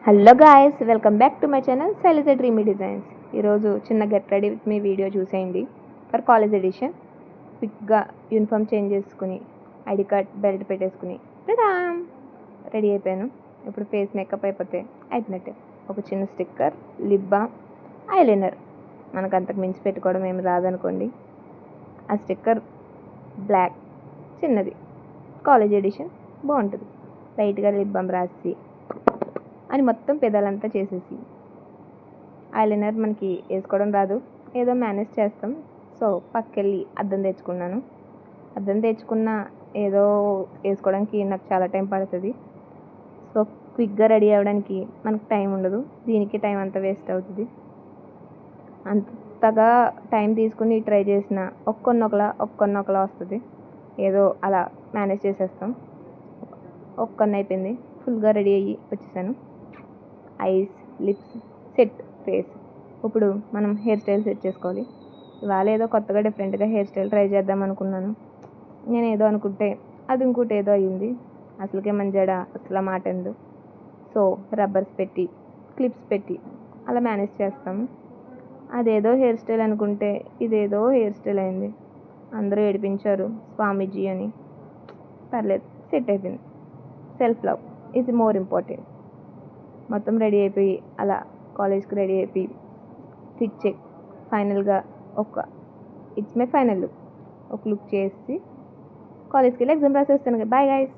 Hello guys, welcome back to my channel Shailaja dreamy designs. ఈరోజు చిన్న get ready with me video చూసేయండి. For college edition క్విక్గా uniform change చేసుకుని ID card belt పెట్టేసుకుని ready అయిపోయాను. ఇప్పుడు ఫేస్ మేకప్ అయిపోయినట్టే. ఒక చిన్న స్టిక్కర్, లిప్ బామ్, ఐలైనర్. మనకు అంతకు మించి పెట్టుకోవడం ఏమి రాదనుకోండి. ఆ స్టిక్కర్ బ్లాక్, చిన్నది, కాలేజ్ ఎడిషన్ బాగుంటుంది. లైట్గా లిప్ బామ్ రాసి అని మొత్తం పెదాలంతా చేసేసి, ఐలైనర్ మనకి వేసుకోవడం రాదు, ఏదో మేనేజ్ చేస్తాం. సో పక్కకెళ్ళి అద్దం తెచ్చుకున్నాను. అద్దం తెచ్చుకున్న ఏదో వేసుకోవడానికి నాకు చాలా టైం పడుతుంది. సో క్విక్గా రెడీ అవ్వడానికి మనకు టైం ఉండదు, దీనికి టైం అంతా వేస్ట్ అవుతుంది. అంతగా టైం తీసుకుని ట్రై చేసిన ఒక్కొన్నొకలా వస్తుంది. ఏదో అలా మేనేజ్ చేసేస్తాం. ఒక్కొన్న అయిపోయింది. ఫుల్గా రెడీ అయ్యి వచ్చేసాను. Ice, lips set, face. ఇప్పుడు మనం హెయిర్ స్టైల్ సెట్ చేసుకోవాలి. ఇవాళ ఏదో కొత్తగా డిఫరెంట్గా హెయిర్ స్టైల్ ట్రై చేద్దాం అనుకున్నాను. నేను ఏదో అనుకుంటే అది ఇంకోటి ఏదో అయ్యింది. అసలుకే మన జడ అసలు మాట ఎందు. సో రబ్బర్స్ పెట్టి, క్లిప్స్ పెట్టి అలా మేనేజ్ చేస్తాము. అదేదో హెయిర్ స్టైల్ అనుకుంటే ఇదేదో హెయిర్ స్టైల్ అయింది. అందరూ ఏడిపించారు స్వామీజీ అని. పర్లేదు, సెట్ అయిపోయింది. Self love is more important. మొత్తం రెడీ అయిపోయి అలా కాలేజ్కి రెడీ అయిపోయి ఫిట్ చెక్ ఫైనల్గా ఇట్స్ మై ఫైనల్ లుక్. ఒక లుక్ చేసి కాలేజ్కి వెళ్ళి ఎగ్జామ్ రాసేస్తాను. Bye guys.